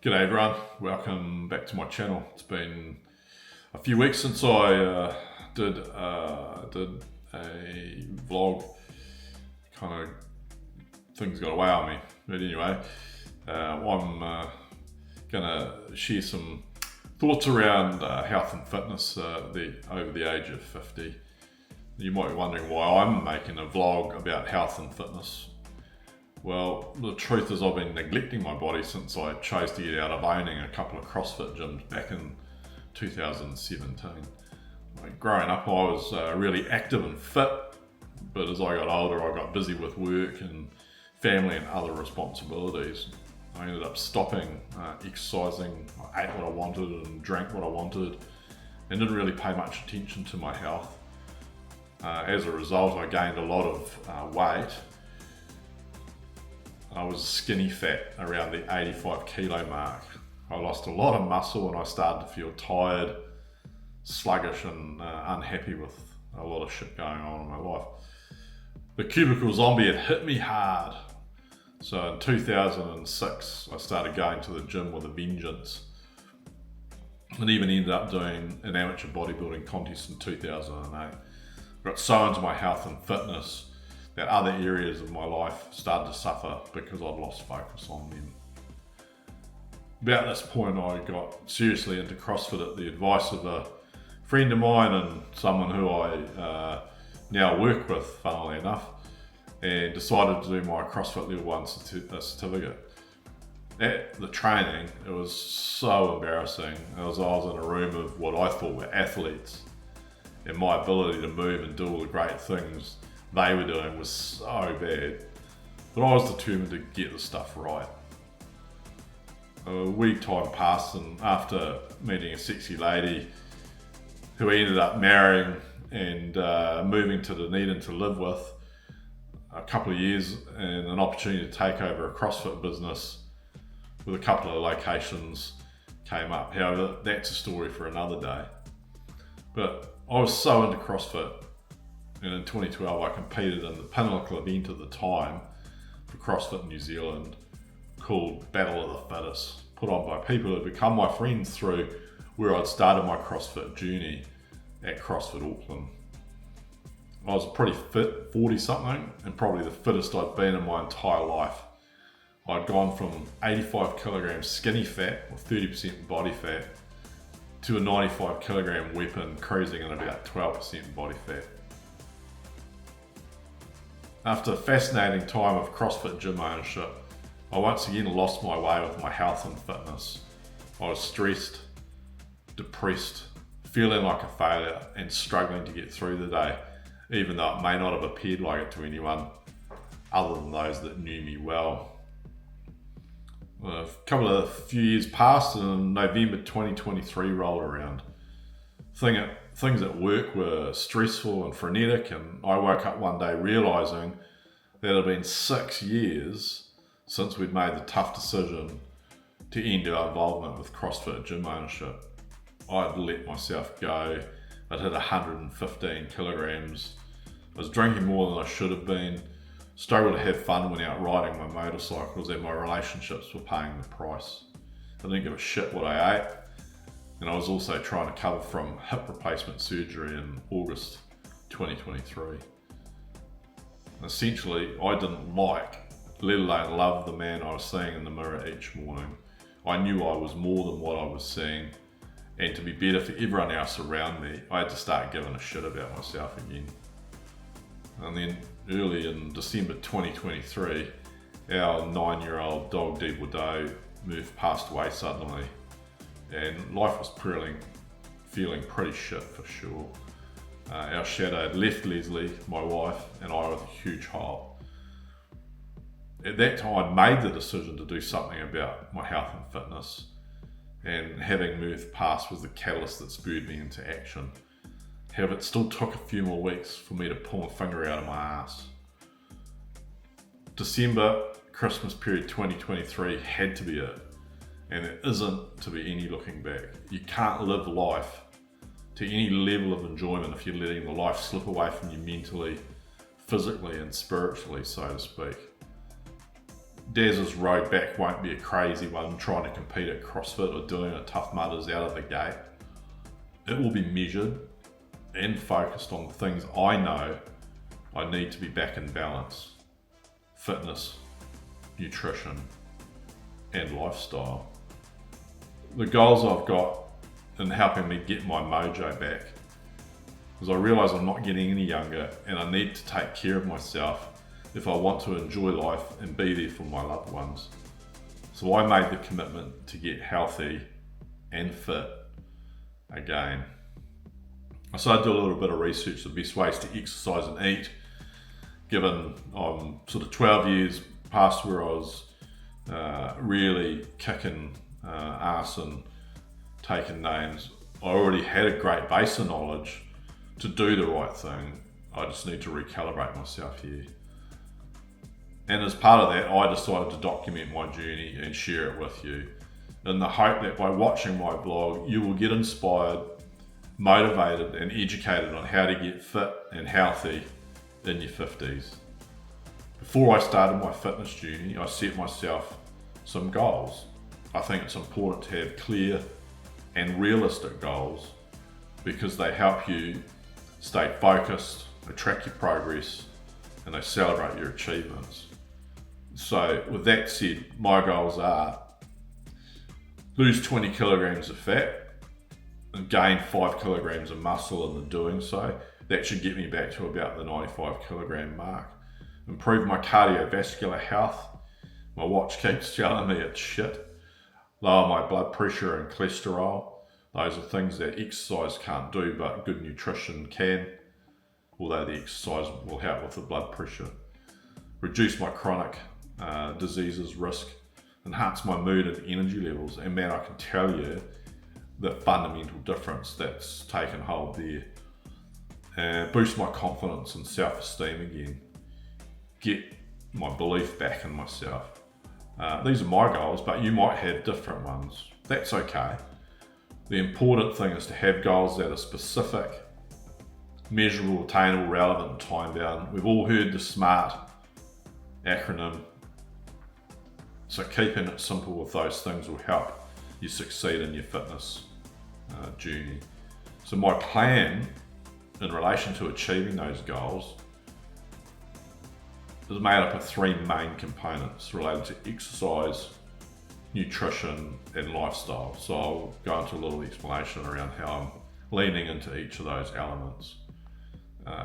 G'day everyone, welcome back to my channel. It's been a few weeks since I did a vlog. Kind of things got away on me, but anyway, I'm gonna share some thoughts around health and fitness over the age of 50. You might be wondering why I'm making a vlog about health and fitness. Well, the truth is I've been neglecting my body since I chose to get out of owning a couple of CrossFit gyms back in 2017. Growing up I was really active and fit, but as I got older I got busy with work and family and other responsibilities. I ended up stopping exercising. I ate what I wanted and drank what I wanted and didn't really pay much attention to my health. As a result, I gained a lot of weight. I was skinny fat around the 85 kilo mark. I lost a lot of muscle and I started to feel tired, sluggish and unhappy with a lot of shit going on in my life. The cubicle zombie had hit me hard. So in 2006, I started going to the gym with a vengeance and even ended up doing an amateur bodybuilding contest in 2008. Got so into my health and fitness that other areas of my life started to suffer because I'd lost focus on them. About this point I got seriously into CrossFit at the advice of a friend of mine and someone who I now work with, funnily enough, and decided to do my CrossFit Level 1 certificate. At the training, it was so embarrassing as I was in a room of what I thought were athletes, and my ability to move and do all the great things they were doing was so bad, but I was determined to get the stuff right. A week time passed, and after meeting a sexy lady who he ended up marrying and moving to Dunedin to live with, a couple of years and an opportunity to take over a CrossFit business with a couple of locations came up. However, that's a story for another day. But I was so into CrossFit, and in 2012 I competed in the pinnacle event at the time for CrossFit New Zealand called Battle of the Fittest, put on by people who had become my friends through where I'd started my CrossFit journey at CrossFit Auckland. I was pretty fit, 40 something, and probably the fittest I'd been in my entire life. I'd gone from 85 kilograms skinny fat with 30% body fat to a 95 kilogram weapon cruising at about 12% body fat. After a fascinating time of CrossFit gym ownership, I once again lost my way with my health and fitness. I was stressed, depressed, feeling like a failure and struggling to get through the day, even though it may not have appeared like it to anyone other than those that knew me well. A few years passed and November 2023 rolled around. Things at work were stressful and frenetic, and I woke up one day realising that it had been 6 years since we'd made the tough decision to end our involvement with CrossFit gym ownership. I'd let myself go. I'd hit 115 kilograms. I was drinking more than I should have been, struggled to have fun when out riding my motorcycles, and my relationships were paying the price. I didn't give a shit what I ate, and I was also trying to recover from hip replacement surgery in August 2023. Essentially, I didn't like, let alone love, the man I was seeing in the mirror each morning. I knew I was more than what I was seeing, and to be better for everyone else around me, I had to start giving a shit about myself again. And then early in December 2023, our 9-year-old dog WoD passed away suddenly, and life was feeling pretty shit for sure. Our shadow had left Leslie, my wife, and I with a huge hole. At that time, I made the decision to do something about my health and fitness, and having Murph pass was the catalyst that spurred me into action. However, it still took a few more weeks for me to pull my finger out of my ass. December, Christmas period 2023 had to be it, and there isn't to be any looking back. You can't live life to any level of enjoyment if you're letting the life slip away from you mentally, physically and spiritually, so to speak. Daz's road back won't be a crazy one trying to compete at CrossFit or doing a Tough Mudders out of the gate. It will be measured and focused on the things I know I need to be back in balance: fitness, nutrition, and lifestyle. The goals I've got in helping me get my mojo back is I realise I'm not getting any younger and I need to take care of myself if I want to enjoy life and be there for my loved ones. So I made the commitment to get healthy and fit again. I started to do a little bit of research, the best ways to exercise and eat, given I'm sort of 12 years past where I was really kicking ass and taking names. I already had a great base of knowledge to do the right thing. I just need to recalibrate myself here. And as part of that, I decided to document my journey and share it with you, in the hope that by watching my blog, you will get inspired, motivated, and educated on how to get fit and healthy in your 50s. Before I started my fitness journey, I set myself some goals. I think it's important to have clear and realistic goals because they help you stay focused, they track your progress, and they celebrate your achievements. So with that said, my goals are lose 20 kilograms of fat and gain 5 kilograms of muscle in the doing so. That should get me back to about the 95 kilogram mark. Improve my cardiovascular health. My watch keeps telling me it's shit. Lower my blood pressure and cholesterol. Those are things that exercise can't do, but good nutrition can, although the exercise will help with the blood pressure. Reduce my chronic diseases risk, enhance my mood and energy levels, and man, I can tell you the fundamental difference that's taken hold there. Boost my confidence and self-esteem again. Get my belief back in myself. These are my goals, but you might have different ones. That's okay. The important thing is to have goals that are specific, measurable, attainable, relevant, and time-bound. We've all heard the SMART acronym. So keeping it simple with those things will help you succeed in your fitness journey. So my plan in relation to achieving those goals is made up of 3 main components related to exercise, nutrition, and lifestyle. So I'll go into a little explanation around how I'm leaning into each of those elements.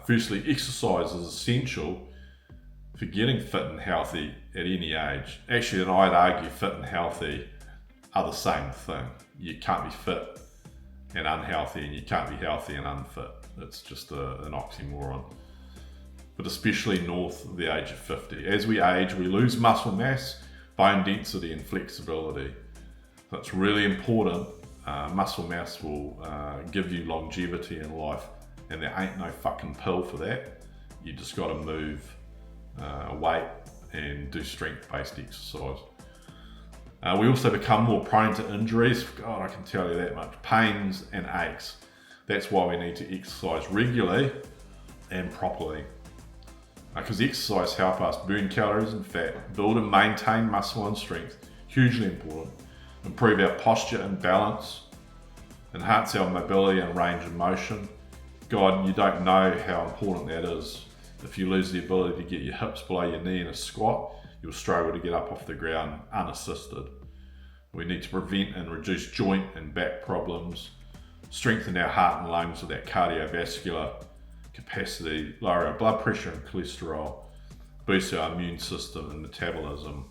Firstly, exercise is essential for getting fit and healthy at any age. Actually, and I'd argue fit and healthy are the same thing. You can't be fit and unhealthy, and you can't be healthy and unfit. It's just an oxymoron. But especially north of the age of 50. As we age, we lose muscle mass, bone density, and flexibility. So it's really important. Muscle mass will give you longevity in life, and there ain't no fucking pill for that. You just got to move weight and do strength-based exercise. We also become more prone to injuries. God, I can tell you that much. Pains and aches. That's why we need to exercise regularly and properly. Because exercise helps us burn calories and fat, build and maintain muscle and strength, hugely important. Improve our posture and balance, enhance our mobility and range of motion. God, you don't know how important that is. If you lose the ability to get your hips below your knee in a squat, you'll struggle to get up off the ground unassisted. We need to prevent and reduce joint and back problems, strengthen our heart and lungs with that cardiovascular capacity, lower our blood pressure and cholesterol, boost our immune system and metabolism.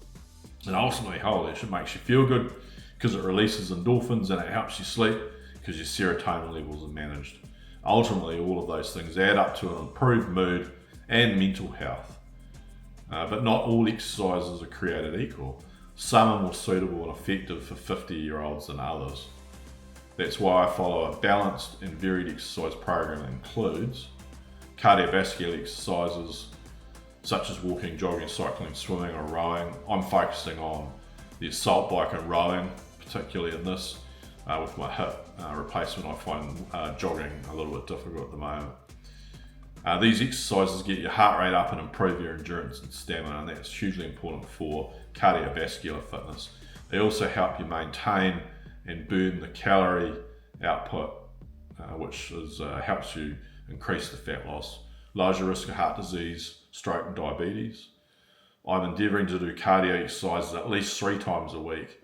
And ultimately, holy shit, makes you feel good because it releases endorphins and it helps you sleep because your serotonin levels are managed. Ultimately, all of those things add up to an improved mood and mental health. But not all exercises are created equal. Some are more suitable and effective for 50-year-olds than others. That's why I follow a balanced and varied exercise program that includes cardiovascular exercises such as walking, jogging, cycling, swimming or rowing. I'm focusing on the assault bike and rowing, particularly in this. With my hip replacement, I find jogging a little bit difficult at the moment. These exercises get your heart rate up and improve your endurance and stamina, and that's hugely important for cardiovascular fitness. They also help you maintain and burn the calorie output, which helps you increase the fat loss, lowers your risk of heart disease, stroke and diabetes. I'm endeavouring to do cardio exercises at least 3 times a week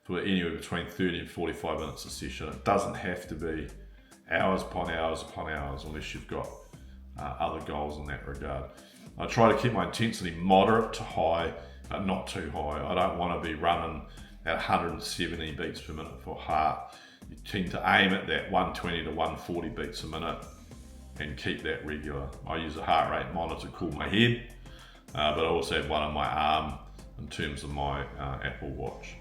for anywhere between 30 and 45 minutes a session. It doesn't have to be hours upon hours upon hours unless you've got other goals in that regard. I try to keep my intensity moderate to high, but not too high. I don't want to be running at 170 beats per minute for heart. You tend to aim at that 120 to 140 beats a minute and keep that regular. I use a heart rate monitor called my head, but I also have one on my arm in terms of my Apple Watch.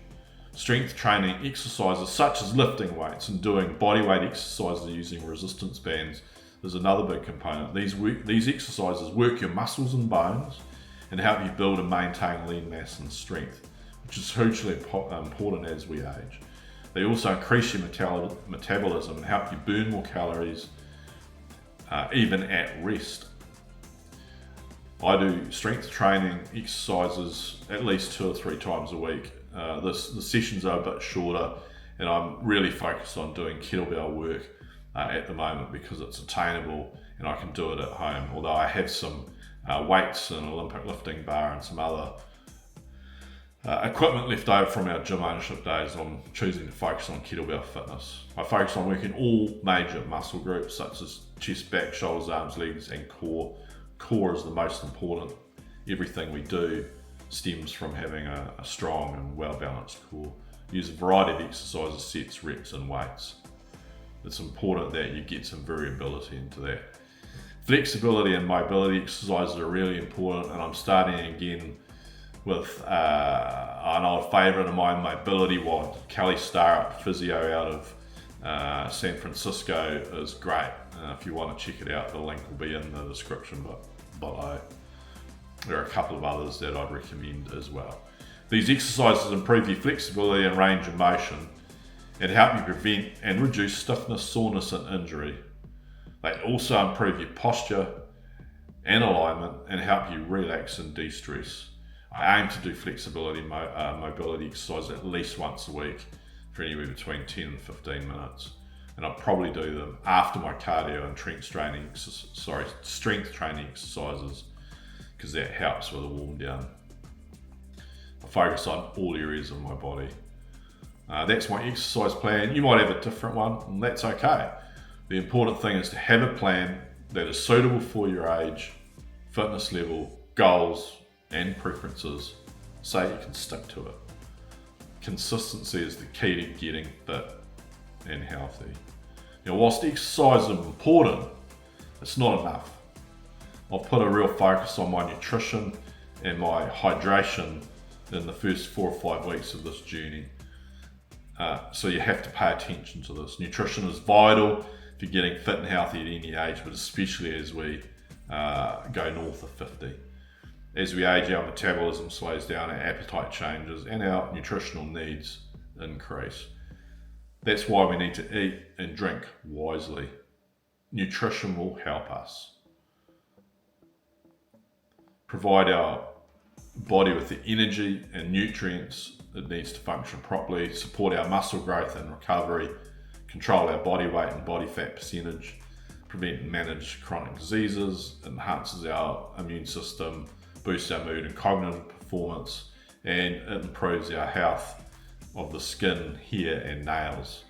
Strength training exercises such as lifting weights and doing bodyweight exercises using resistance bands is another big component. These exercises work your muscles and bones and help you build and maintain lean mass and strength, which is hugely important as we age. They also increase your metabolism and help you burn more calories even at rest. I do strength training exercises at least 2 or 3 times a week. The sessions are a bit shorter, and I'm really focused on doing kettlebell work at the moment because it's attainable and I can do it at home. Although I have some weights and Olympic lifting bar and some other equipment left over from our gym ownership days, I'm choosing to focus on kettlebell fitness. I focus on working all major muscle groups such as chest, back, shoulders, arms, legs and core. Core is the most important. Everything we do stems from having a strong and well-balanced core. Use a variety of exercises, sets, reps and weights. It's important that you get some variability into that. Flexibility and mobility exercises are really important, and I'm starting again with an old favourite of mine, Mobility WoD. Kelly Starrett, physio out of San Francisco, is great. If you want to check it out, the link will be in the description below. There are a couple of others that I'd recommend as well. These exercises improve your flexibility and range of motion and help you prevent and reduce stiffness, soreness and injury. They also improve your posture and alignment and help you relax and de-stress. I aim to do flexibility mobility exercise at least once a week for anywhere between 10 and 15 minutes. And I'll probably do them after my cardio and strength training exercises because that helps with a warm down. I focus on all areas of my body. That's my exercise plan. You might have a different one, and that's okay. The important thing is to have a plan that is suitable for your age, fitness level, goals, and preferences, so you can stick to it. Consistency is the key to getting fit and healthy. Now, whilst exercise is important, it's not enough. I've put a real focus on my nutrition and my hydration in the first 4 or 5 weeks of this journey. So you have to pay attention to this. Nutrition is vital if you're getting fit and healthy at any age, but especially as we go north of 50. As we age, our metabolism slows down, our appetite changes, and our nutritional needs increase. That's why we need to eat and drink wisely. Nutrition will help us provide our body with the energy and nutrients it needs to function properly, support our muscle growth and recovery, control our body weight and body fat percentage, prevent and manage chronic diseases, enhances our immune system, boosts our mood and cognitive performance, and it improves our health of the skin, hair and nails.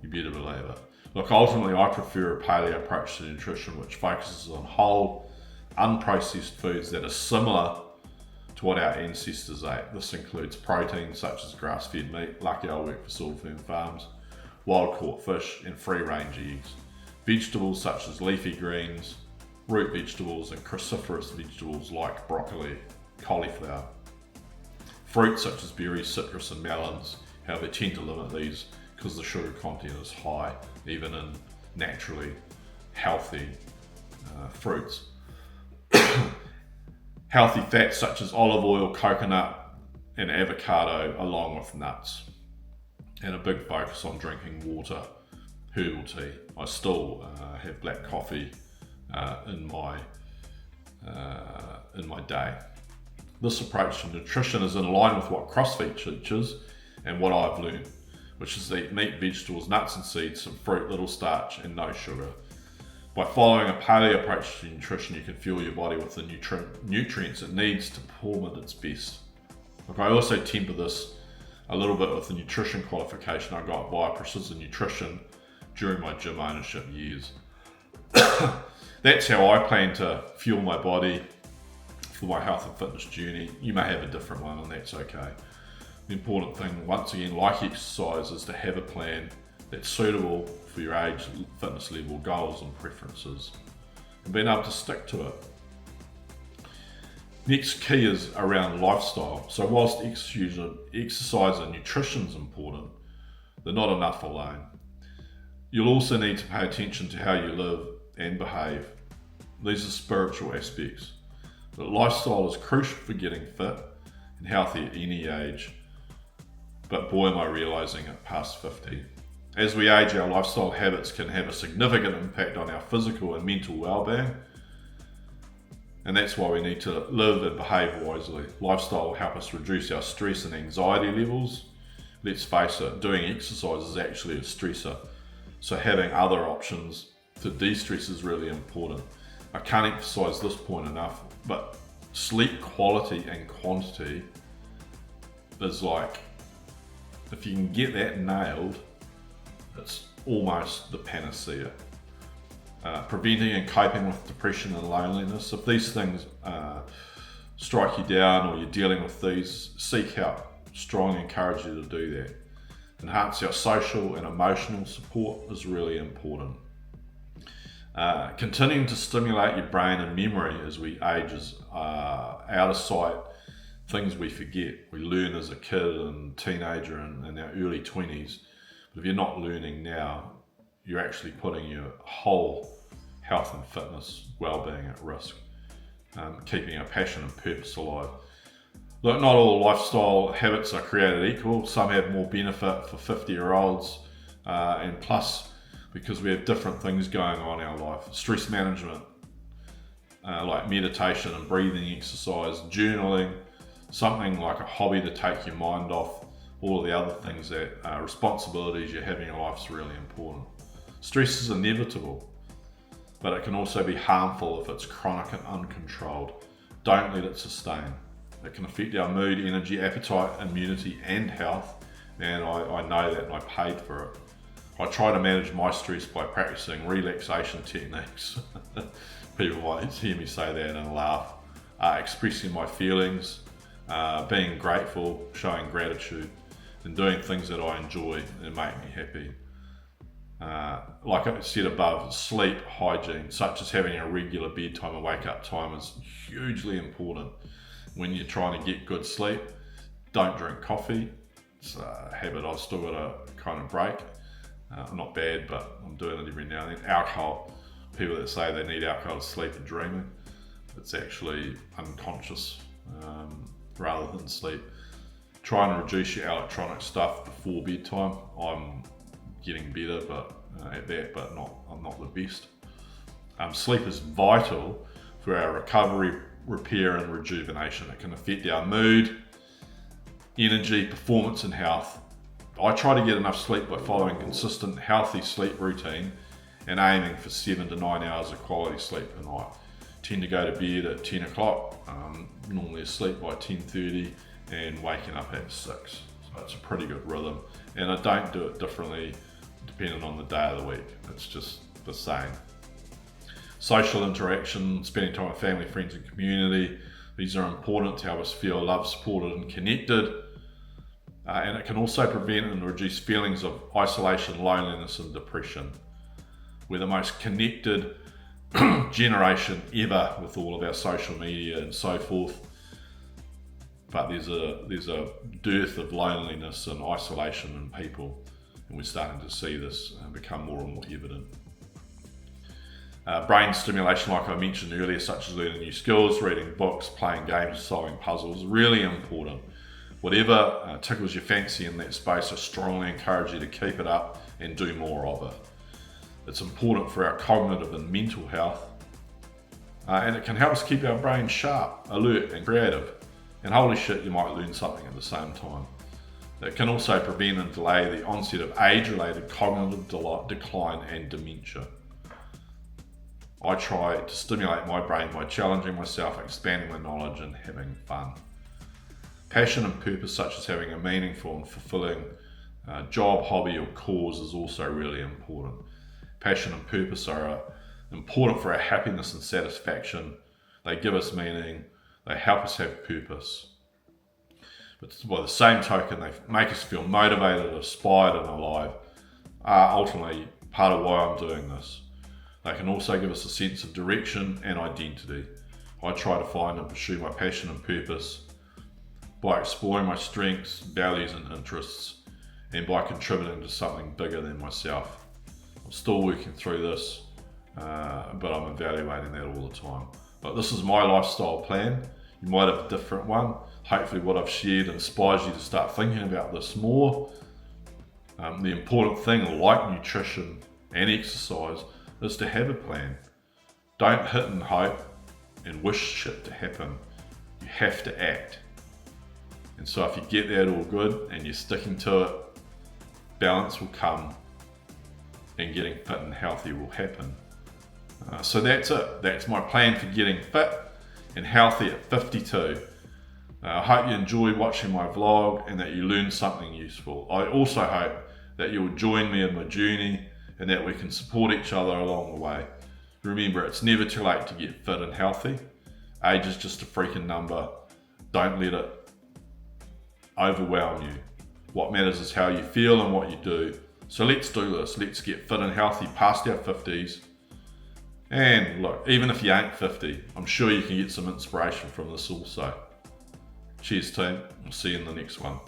You better believe it. Look, ultimately I prefer a paleo approach to nutrition which focuses on whole, unprocessed foods that are similar to what our ancestors ate. This includes protein such as grass-fed meat, lucky I work for Soil Firm Farms, wild-caught fish and free-range eggs, vegetables such as leafy greens, root vegetables and cruciferous vegetables like broccoli, cauliflower, fruits such as berries, citrus and melons. However, they tend to limit these because the sugar content is high, even in naturally healthy fruits. Healthy fats such as olive oil, coconut and avocado along with nuts. And a big focus on drinking water, herbal tea. I still have black coffee in my day. This approach to nutrition is in line with what CrossFit teaches and what I've learned, which is to eat meat, vegetables, nuts and seeds, some fruit, little starch and no sugar. By following a paleo approach to nutrition, you can fuel your body with the nutrients it needs to perform at its best. Look, I also temper this a little bit with the nutrition qualification I got via Precision Nutrition during my gym ownership years. That's how I plan to fuel my body for my health and fitness journey. You may have a different one and that's okay. The important thing, once again, like exercise, is to have a plan that's suitable for your age, fitness level, goals and preferences, and being able to stick to it. Next key is around lifestyle. So whilst exercise and nutrition is important, they're not enough alone. You'll also need to pay attention to how you live and behave. These are spiritual aspects. But lifestyle is crucial for getting fit and healthy at any age. But boy, am I realizing it past 50. As we age, our lifestyle habits can have a significant impact on our physical and mental well-being. And that's why we need to live and behave wisely. Lifestyle will help us reduce our stress and anxiety levels. Let's face it, doing exercise is actually a stressor. So having other options to de-stress is really important. I can't emphasize this point enough, but sleep quality and quantity is like, if you can get that nailed, it's almost the panacea. Preventing and coping with depression and loneliness. If these things strike you down or you're dealing with these, seek help. Strongly encourage you to do that. Enhance our social and emotional support is really important. Continuing to stimulate your brain and memory as we age is out of sight. Things we forget. We learn as a kid and teenager and in our early 20s. But if you're not learning now, you're actually putting your whole health and fitness well-being at risk. Keeping our passion and purpose alive. Look, not all lifestyle habits are created equal. Some have more benefit for 50-year-olds and plus, because we have different things going on in our life. Stress management, like meditation and breathing exercise, journaling, something like a hobby to take your mind off all of the other things that responsibilities you have in your life is really important. Stress is inevitable, but it can also be harmful if it's chronic and uncontrolled. Don't let it sustain. It can affect our mood, energy, appetite, immunity and health, and I know that and I paid for it. I try to manage my stress by practicing relaxation techniques. People might hear me say that and laugh. Expressing my feelings, being grateful, showing gratitude, and doing things that I enjoy and make me happy. Like I said above, sleep hygiene, such as having a regular bedtime and wake up time, is hugely important. When you're trying to get good sleep, don't drink coffee. It's a habit I've still got to kind of break. Not bad, but I'm doing it every now and then. Alcohol, people that say they need alcohol to sleep are dreaming. It's actually unconscious rather than sleep. Try and reduce your electronic stuff before bedtime. I'm getting better at that, but I'm not the best. Sleep is vital for our recovery, repair and rejuvenation. It can affect our mood, energy, performance and health. I try to get enough sleep by following consistent, healthy sleep routine and aiming for 7 to 9 hours of quality sleep per night. Tend to go to bed at 10 o'clock, normally asleep by 10:30 and waking up at 6. So it's a pretty good rhythm. And I don't do it differently depending on the day of the week. It's just the same. Social interaction, spending time with family, friends and community. These are important to help us feel loved, supported and connected. And it can also prevent and reduce feelings of isolation, loneliness and depression. We're the most connected generation ever with all of our social media and so forth. But there's a dearth of loneliness and isolation in people. And we're starting to see this become more and more evident. Brain stimulation, like I mentioned earlier, such as learning new skills, reading books, playing games, solving puzzles, really important. Whatever tickles your fancy in that space, I strongly encourage you to keep it up and do more of it. It's important for our cognitive and mental health, And it can help us keep our brain sharp, alert and creative. And holy shit, you might learn something at the same time. It can also prevent and delay the onset of age-related cognitive decline and dementia. I try to stimulate my brain by challenging myself, expanding my knowledge and having fun. Passion and purpose, such as having a meaningful and fulfilling job, hobby or cause, is also really important. Passion and purpose are important for our happiness and satisfaction. They give us meaning, they help us have purpose. But by the same token, they make us feel motivated, inspired and alive, are ultimately part of why I'm doing this. They can also give us a sense of direction and identity. I try to find and pursue my passion and purpose by exploring my strengths, values and interests, and by contributing to something bigger than myself. I'm still working through this, but I'm evaluating that all the time. But this is my lifestyle plan. You might have a different one. Hopefully what I've shared inspires you to start thinking about this more. The important thing, like nutrition and exercise, is to have a plan. Don't hit and hope and wish shit to happen. You have to act. And so if you get that all good and you're sticking to it, balance will come and getting fit and healthy will happen. So that's it. That's my plan for getting fit and healthy at 52. I hope you enjoy watching my vlog and that you learn something useful. I also hope that you'll join me in my journey and that we can support each other along the way. Remember, it's never too late to get fit and healthy. Age is just a freaking number. Don't let it overwhelm you. What matters is how you feel and what you do. So let's do this. Let's get fit and healthy past our 50s. And look, even if you ain't 50, I'm sure you can get some inspiration from this also. Cheers team, we'll see you in the next one.